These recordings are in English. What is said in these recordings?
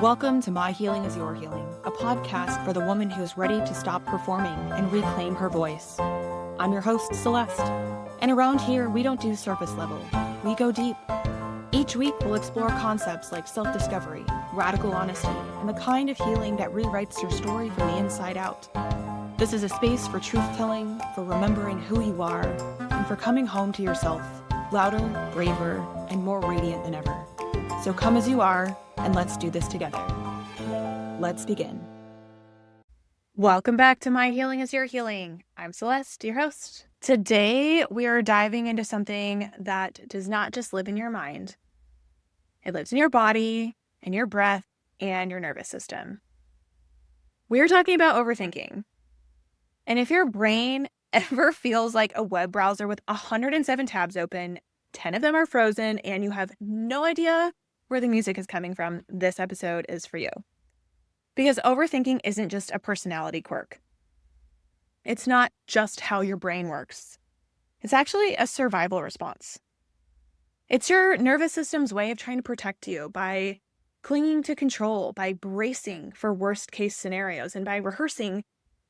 Welcome to My Healing is Your Healing, a podcast for the woman who is ready to stop performing and reclaim her voice. I'm your host, Celeste, and around here, we don't do surface level. We go deep. Each week, we'll explore concepts like self-discovery, radical honesty, and the kind of healing that rewrites your story from the inside out. This is a space for truth-telling, for remembering who you are, and for coming home to yourself, louder, braver, and more radiant than ever. So come as you are, and let's do this together. Let's begin. Welcome back to My Healing is Your Healing. I'm Celeste, your host. Today, we are diving into something that does not just live in your mind. It lives in your body, in your breath, and your nervous system. We're talking about overthinking. And if your brain ever feels like a web browser with 107 tabs open, 10 of them are frozen, and you have no idea where the music is coming from, this episode is for you. Because overthinking isn't just a personality quirk. It's not just how your brain works. It's actually a survival response. It's your nervous system's way of trying to protect you by clinging to control, by bracing for worst case scenarios, and by rehearsing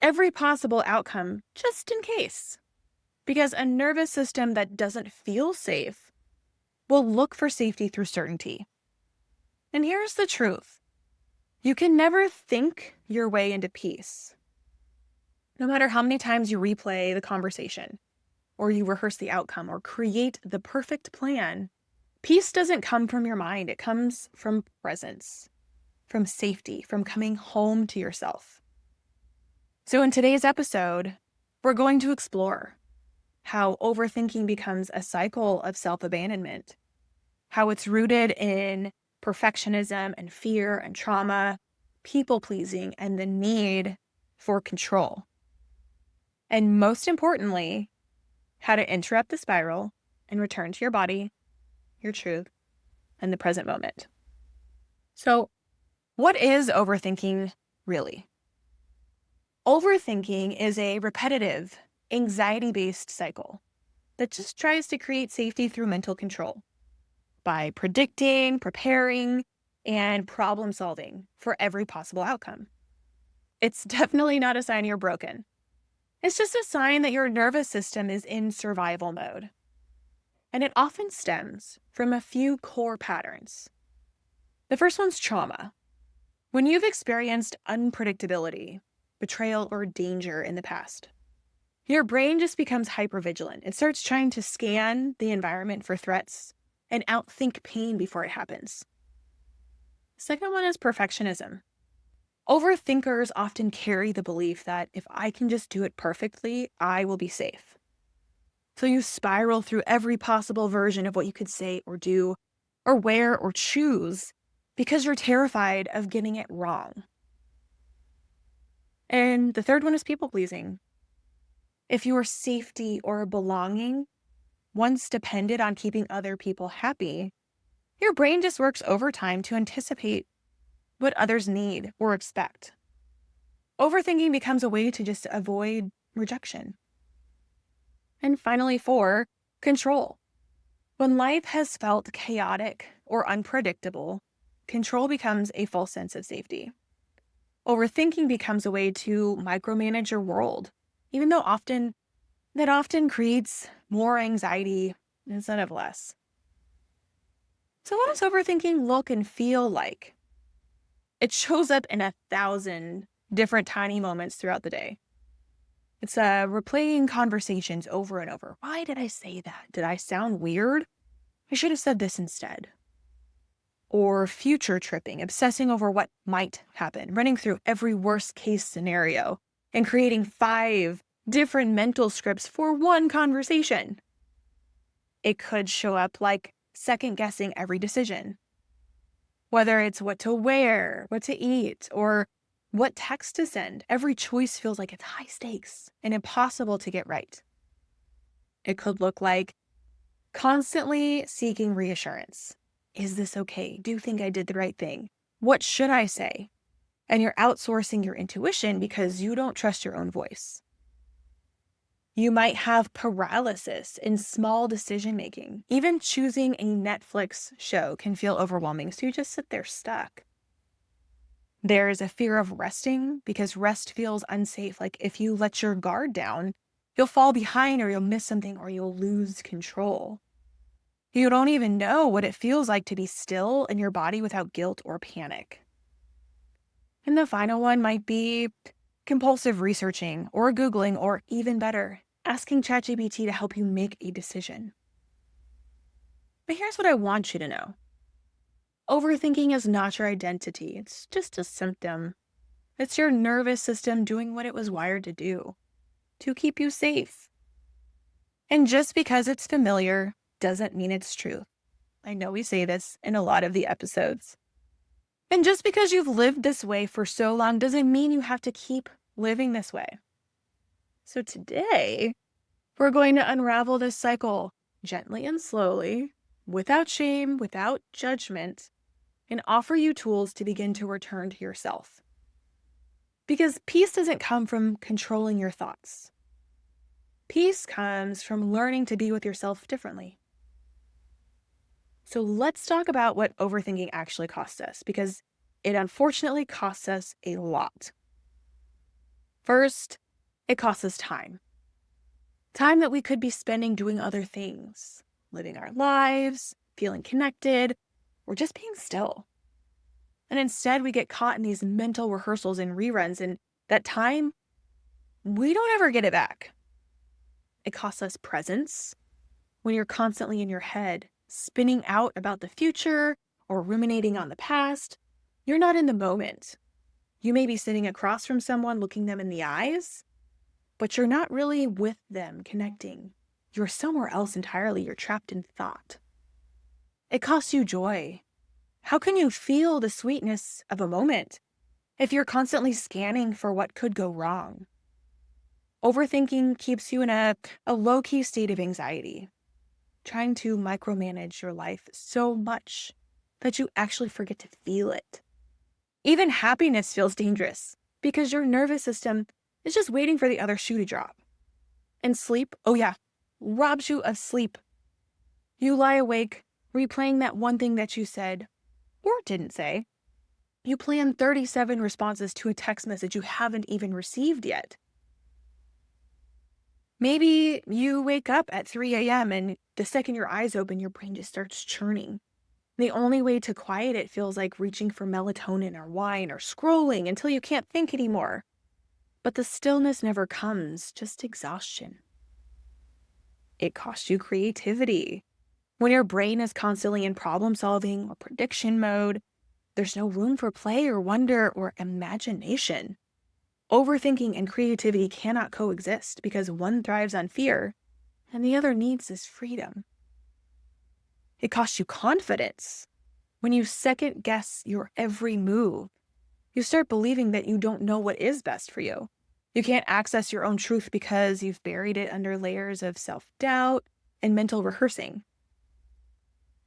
every possible outcome just in case. Because a nervous system that doesn't feel safe will look for safety through certainty. And here's the truth. You can never think your way into peace. No matter how many times you replay the conversation, or you rehearse the outcome, or create the perfect plan, peace doesn't come from your mind. It comes from presence, from safety, from coming home to yourself. So in today's episode, we're going to explore how overthinking becomes a cycle of self-abandonment, how it's rooted in perfectionism and fear and trauma, people-pleasing, and the need for control. And most importantly, how to interrupt the spiral and return to your body, your truth, and the present moment. So, what is overthinking really? Overthinking is a repetitive, anxiety-based cycle that just tries to create safety through mental control by predicting, preparing, and problem solving for every possible outcome. It's definitely not a sign you're broken. It's just a sign that your nervous system is in survival mode. And it often stems from a few core patterns. The first one's trauma. When you've experienced unpredictability, betrayal, or danger in the past, your brain just becomes hypervigilant. It starts trying to scan the environment for threats and outthink pain before it happens. Second one is perfectionism. Overthinkers often carry the belief that if I can just do it perfectly, I will be safe. So you spiral through every possible version of what you could say or do or wear or choose because you're terrified of getting it wrong. And the third one is people-pleasing. If your safety or belonging once depended on keeping other people happy, your brain just works overtime to anticipate what others need or expect. Overthinking becomes a way to just avoid rejection. And finally, 4, control. When life has felt chaotic or unpredictable, control becomes a false sense of safety. Overthinking becomes a way to micromanage your world, even though that often creates more anxiety instead of less. So what does overthinking look and feel like? It shows up in 1,000 different tiny moments throughout the day. It's replaying conversations over and over. Why did I say that? Did I sound weird? I should have said this instead. Or future tripping, obsessing over what might happen, running through every worst case scenario and creating 5 different mental scripts for one conversation. It could show up like second guessing every decision. Whether it's what to wear, what to eat, or what text to send, every choice feels like it's high stakes and impossible to get right. It could look like constantly seeking reassurance. Is this okay? Do you think I did the right thing? What should I say? And you're outsourcing your intuition because you don't trust your own voice. You might have paralysis in small decision-making. Even choosing a Netflix show can feel overwhelming, so you just sit there stuck. There's a fear of resting because rest feels unsafe. Like if you let your guard down, you'll fall behind or you'll miss something or you'll lose control. You don't even know what it feels like to be still in your body without guilt or panic. And the final one might be compulsive researching or Googling, or even better, asking ChatGPT to help you make a decision. But here's what I want you to know. Overthinking is not your identity. It's just a symptom. It's your nervous system doing what it was wired to do, to keep you safe. And just because it's familiar doesn't mean it's true. I know we say this in a lot of the episodes. And just because you've lived this way for so long doesn't mean you have to keep living this way. So today, we're going to unravel this cycle gently and slowly, without shame, without judgment, and offer you tools to begin to return to yourself. Because peace doesn't come from controlling your thoughts. Peace comes from learning to be with yourself differently. So let's talk about what overthinking actually costs us, because it unfortunately costs us a lot. First, it costs us time. Time that we could be spending doing other things, living our lives, feeling connected, or just being still. And instead, we get caught in these mental rehearsals and reruns, and that time, we don't ever get it back. It costs us presence when you're constantly in your head, spinning out about the future or ruminating on the past. You're not in the moment. You may be sitting across from someone, looking them in the eyes, but you're not really with them, connecting. You're somewhere else entirely. You're trapped in thought. It costs you joy. How can you feel the sweetness of a moment if you're constantly scanning for what could go wrong? Overthinking keeps you in a low-key state of anxiety, trying to micromanage your life so much that you actually forget to feel it. Even happiness feels dangerous because your nervous system is just waiting for the other shoe to drop. And sleep, oh yeah, robs you of sleep. You lie awake, replaying that one thing that you said or didn't say. You plan 37 responses to a text message you haven't even received yet. Maybe you wake up at 3 a.m. and the second your eyes open, your brain just starts churning. The only way to quiet it feels like reaching for melatonin or wine or scrolling until you can't think anymore. But the stillness never comes, just exhaustion. It costs you creativity. When your brain is constantly in problem solving or prediction mode, there's no room for play or wonder or imagination. Overthinking and creativity cannot coexist because one thrives on fear and the other needs this freedom. It costs you confidence. When you second guess your every move, you start believing that you don't know what is best for you. You can't access your own truth because you've buried it under layers of self-doubt and mental rehearsing.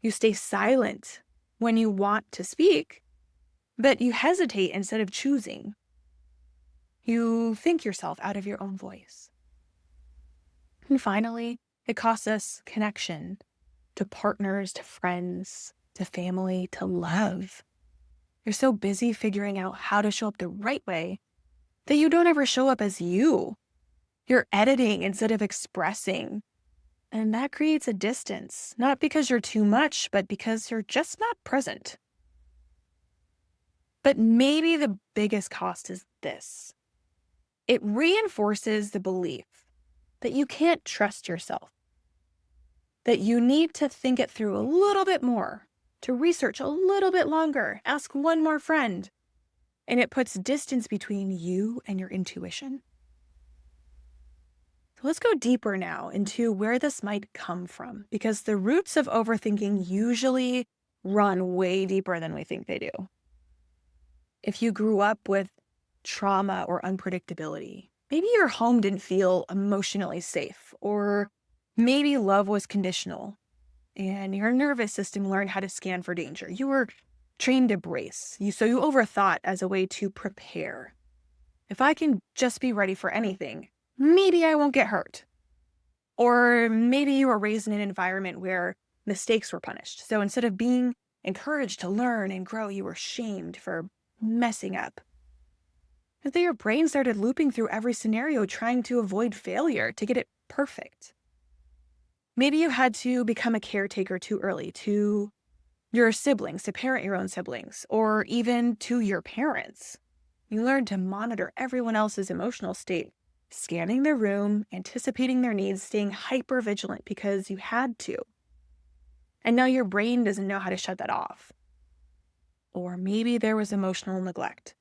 You stay silent when you want to speak, but you hesitate instead of choosing. You think yourself out of your own voice. And finally, it costs us connection to partners, to friends, to family, to love. You're so busy figuring out how to show up the right way that you don't ever show up as you. You're editing instead of expressing. And that creates a distance, not because you're too much, but because you're just not present. But maybe the biggest cost is this. It reinforces the belief that you can't trust yourself, that you need to think it through a little bit more, to research a little bit longer, ask one more friend, and it puts distance between you and your intuition. So let's go deeper now into where this might come from, because the roots of overthinking usually run way deeper than we think they do. If you grew up with trauma or unpredictability, maybe your home didn't feel emotionally safe, or maybe love was conditional and your nervous system learned how to scan for danger. You were trained to brace, so you overthought as a way to prepare. If I can just be ready for anything, maybe I won't get hurt. Or maybe you were raised in an environment where mistakes were punished. So instead of being encouraged to learn and grow, you were shamed for messing up. And then your brain started looping through every scenario, trying to avoid failure, to get it perfect. Maybe you had to become a caretaker too early to your siblings, to parent your own siblings, or even to your parents. You learned to monitor everyone else's emotional state, scanning their room, anticipating their needs, staying hyper vigilant because you had to. And now your brain doesn't know how to shut that off. Or maybe there was emotional neglect.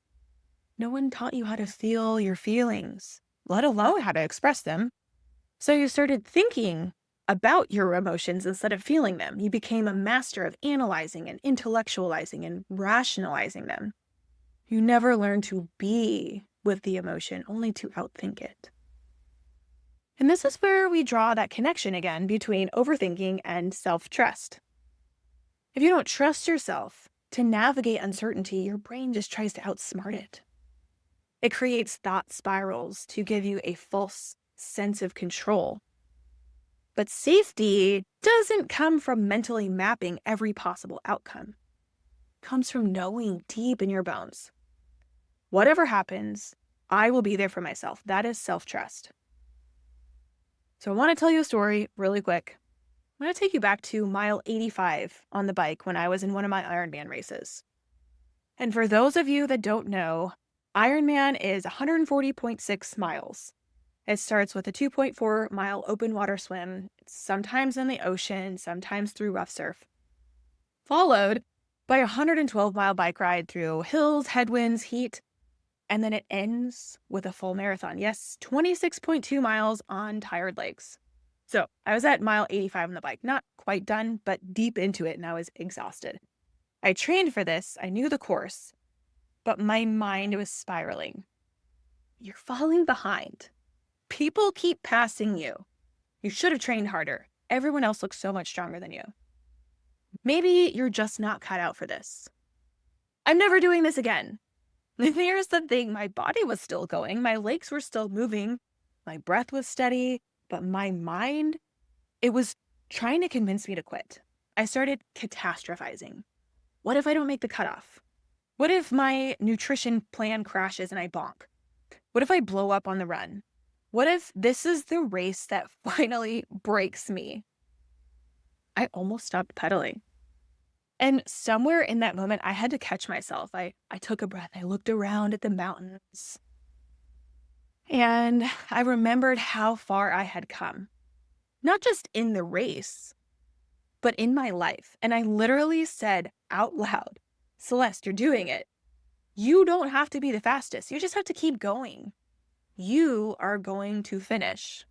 No one taught you how to feel your feelings, let alone how to express them. So you started thinking about your emotions instead of feeling them. You became a master of analyzing and intellectualizing and rationalizing them. You never learned to be with the emotion, only to outthink it. And this is where we draw that connection again between overthinking and self-trust. If you don't trust yourself to navigate uncertainty, your brain just tries to outsmart it. It creates thought spirals to give you a false sense of control. But safety doesn't come from mentally mapping every possible outcome. It comes from knowing deep in your bones, whatever happens, I will be there for myself. That is self-trust. So I want to tell you a story really quick. I'm going to take you back to mile 85 on the bike when I was in one of my Ironman races. And for those of you that don't know, Ironman is 140.6 miles. It starts with a 2.4 mile open water swim, sometimes in the ocean, sometimes through rough surf, followed by a 112-mile bike ride through hills, headwinds, heat, and then it ends with a full marathon. Yes, 26.2 miles on tired legs. So I was at mile 85 on the bike, not quite done, but deep into it, and I was exhausted. I trained for this, I knew the course, but my mind was spiraling. You're falling behind. People keep passing you. You should have trained harder. Everyone else looks so much stronger than you. Maybe you're just not cut out for this. I'm never doing this again. Here's the thing, my body was still going, my legs were still moving, my breath was steady, but my mind, it was trying to convince me to quit. I started catastrophizing. What if I don't make the cutoff? What if my nutrition plan crashes and I bonk? What if I blow up on the run? What if this is the race that finally breaks me? I almost stopped pedaling. And somewhere in that moment, I had to catch myself. I took a breath. I looked around at the mountains. And I remembered how far I had come. Not just in the race, but in my life. And I literally said out loud, Celeste, you're doing it. You don't have to be the fastest. You just have to keep going. You are going to finish.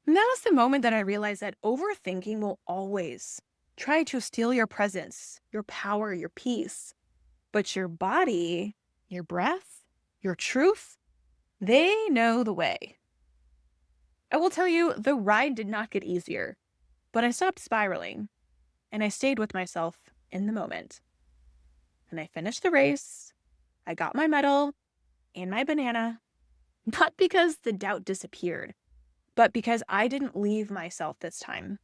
And that was the moment that I realized that overthinking will always try to steal your presence, your power, your peace. But your body, your breath, your truth, they know the way. I will tell you, the ride did not get easier, but I stopped spiraling and I stayed with myself in the moment. And I finished the race. I got my medal and my banana, not because the doubt disappeared, but because I didn't leave myself this time.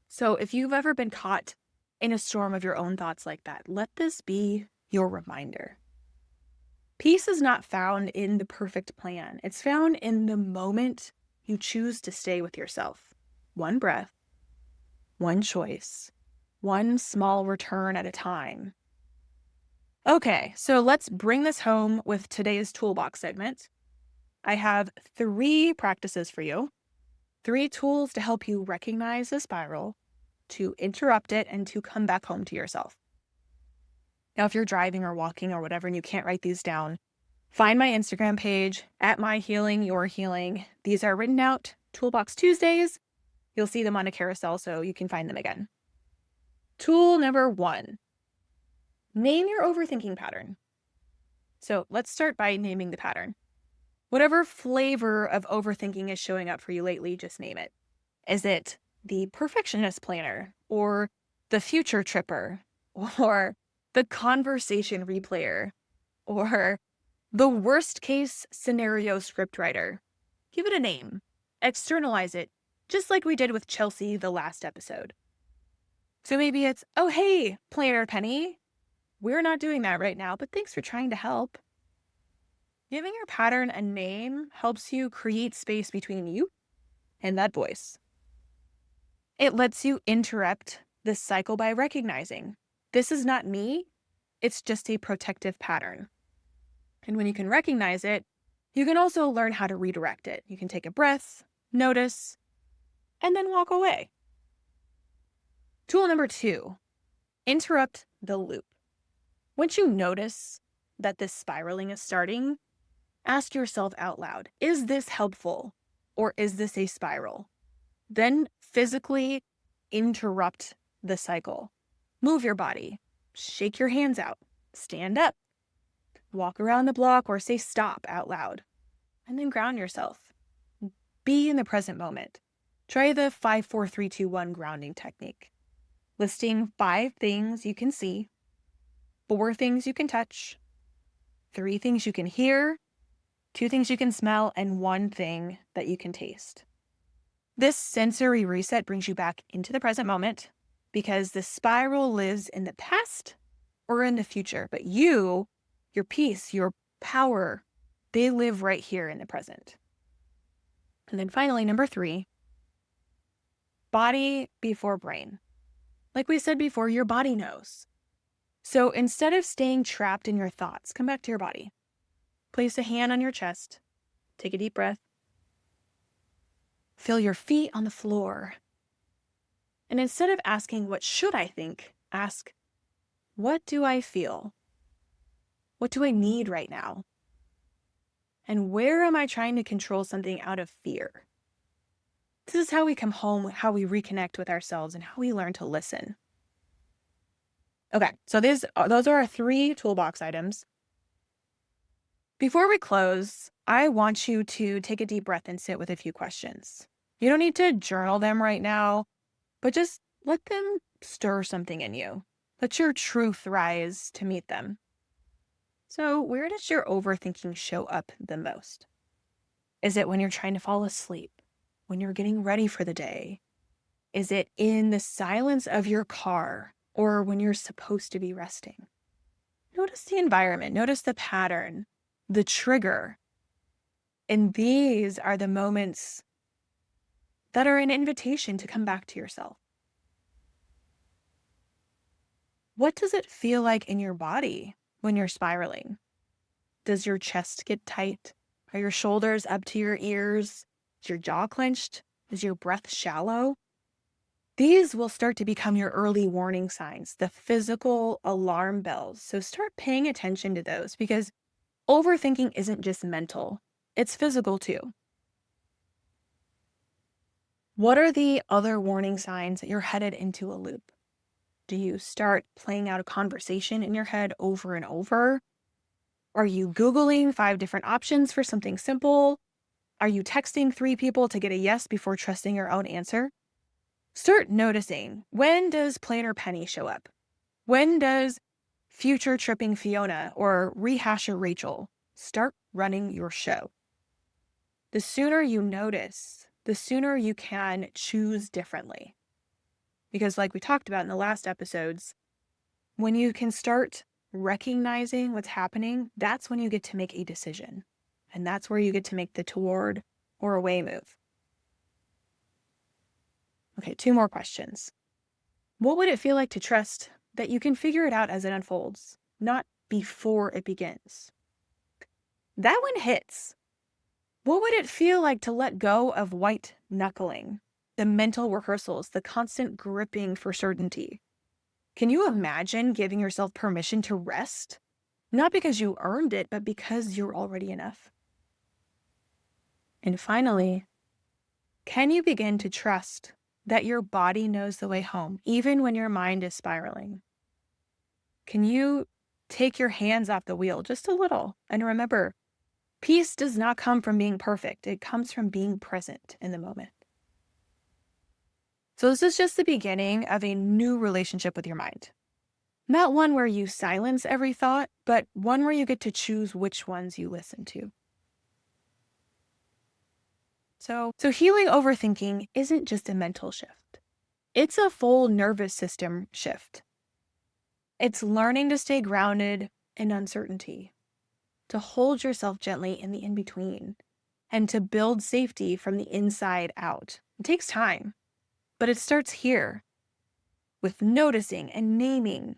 So if you've ever been caught in a storm of your own thoughts like that, let this be your reminder. Peace is not found in the perfect plan. It's found in the moment you choose to stay with yourself. One breath, one choice, one small return at a time. Okay, so let's bring this home with today's toolbox segment. I have 3 practices for you, 3 tools to help you recognize the spiral, to interrupt it, and to come back home to yourself. Now, if you're driving or walking or whatever and you can't write these down, find my Instagram page at @myhealingyourhealing. These are written out Toolbox Tuesdays. You'll see them on a carousel so you can find them again. Tool number 1, name your overthinking pattern. So let's start by naming the pattern. Whatever flavor of overthinking is showing up for you lately, just name it. Is it the perfectionist planner, or the future tripper, or the conversation replayer, or the worst case scenario scriptwriter? Give it a name. Externalize it, just like we did with Chelsea the last episode. So maybe it's, oh hey, planner Penny, We're not doing that right now, but thanks for trying to help. Giving your pattern a name helps you create space between you and that voice. It lets you interrupt this cycle by recognizing this is not me, it's just a protective pattern. And when you can recognize it, you can also learn how to redirect it. You can take a breath, notice, and then walk away. Tool number 2, interrupt the loop. Once you notice that this spiraling is starting, ask yourself out loud, is this helpful or is this a spiral? Then physically interrupt the cycle. Move your body, shake your hands out, stand up, walk around the block or say stop out loud, and then ground yourself. Be in the present moment. Try the 5, 4, 3, 2, 1 grounding technique, listing 5 things you can see, 4 things you can touch, 3 things you can hear, 2 things you can smell, and 1 thing that you can taste. This sensory reset brings you back into the present moment because the spiral lives in the past or in the future, but you, your peace, your power, they live right here in the present. And then finally, number 3, body before brain. Like we said before, your body knows. So instead of staying trapped in your thoughts, come back to your body. Place a hand on your chest. Take a deep breath. Feel your feet on the floor. And instead of asking, what should I think? Ask, what do I feel? What do I need right now? And where am I trying to control something out of fear? This is how we come home, how we reconnect with ourselves, and how we learn to listen. Okay, so those are our 3 toolbox items. Before we close, I want you to take a deep breath and sit with a few questions. You don't need to journal them right now, but just let them stir something in you. Let your truth rise to meet them. So, where does your overthinking show up the most? Is it when you're trying to fall asleep? When you're getting ready for the day? Is it in the silence of your car or when you're supposed to be resting? Notice the environment, notice the pattern, the trigger. And these are the moments that are an invitation to come back to yourself. What does it feel like in your body when you're spiraling? Does your chest get tight? Are your shoulders up to your ears? Is your jaw clenched? Is your breath shallow? These will start to become your early warning signs, the physical alarm bells. So start paying attention to those because overthinking isn't just mental, it's physical too. What are the other warning signs that you're headed into a loop? Do you start playing out a conversation in your head over and over? Are you Googling 5 different options for something simple? Are you texting 3 people to get a yes before trusting your own answer? Start noticing, when does Planner Penny show up? When does future tripping Fiona or Rehasher Rachel start running your show? The sooner you notice, the sooner you can choose differently. Because like we talked about in the last episodes, when you can start recognizing what's happening, that's when you get to make a decision. And that's where you get to make the toward or away move. Okay, 2 more questions. What would it feel like to trust that you can figure it out as it unfolds, not before it begins? That one hits. What would it feel like to let go of white knuckling, the mental rehearsals, the constant gripping for certainty? Can you imagine giving yourself permission to rest? Not because you earned it, but because you're already enough. And finally, can you begin to trust that your body knows the way home, even when your mind is spiraling? Can you take your hands off the wheel just a little and remember, peace does not come from being perfect. It comes from being present in the moment. So this is just the beginning of a new relationship with your mind. Not one where you silence every thought, but one where you get to choose which ones you listen to. So healing overthinking isn't just a mental shift. It's a full nervous system shift. It's learning to stay grounded in uncertainty, to hold yourself gently in the in-between, and to build safety from the inside out. It takes time, but it starts here, with noticing and naming,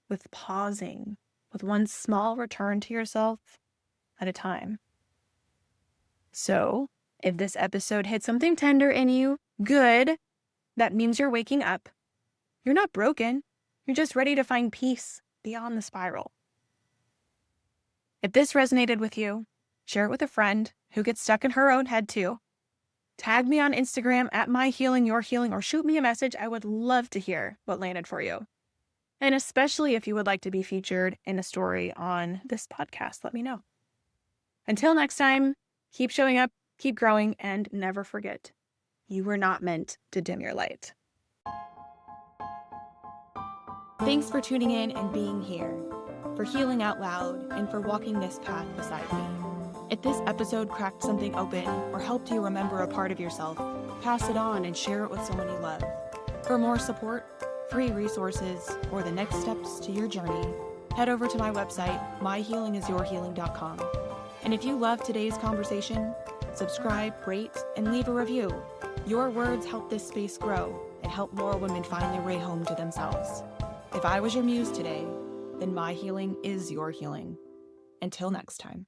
with pausing, with one small return to yourself at a time. So, if this episode hit something tender in you, good. That means you're waking up. You're not broken. You're just ready to find peace beyond the spiral. If this resonated with you, share it with a friend who gets stuck in her own head too. Tag me on Instagram at myhealingyourhealing or shoot me a message. I would love to hear what landed for you. And especially if you would like to be featured in a story on this podcast, let me know. Until next time, keep showing up, keep growing, and never forget, you were not meant to dim your light. Thanks for tuning in and being here, for healing out loud, and for walking this path beside me. If this episode cracked something open or helped you remember a part of yourself, pass it on and share it with someone you love. For more support, free resources, or the next steps to your journey, head over to my website, myhealingisyourhealing.com. And if you loved today's conversation, subscribe, rate, and leave a review. Your words help this space grow and help more women find their way home to themselves. If I was your muse today, then my healing is your healing. Until next time.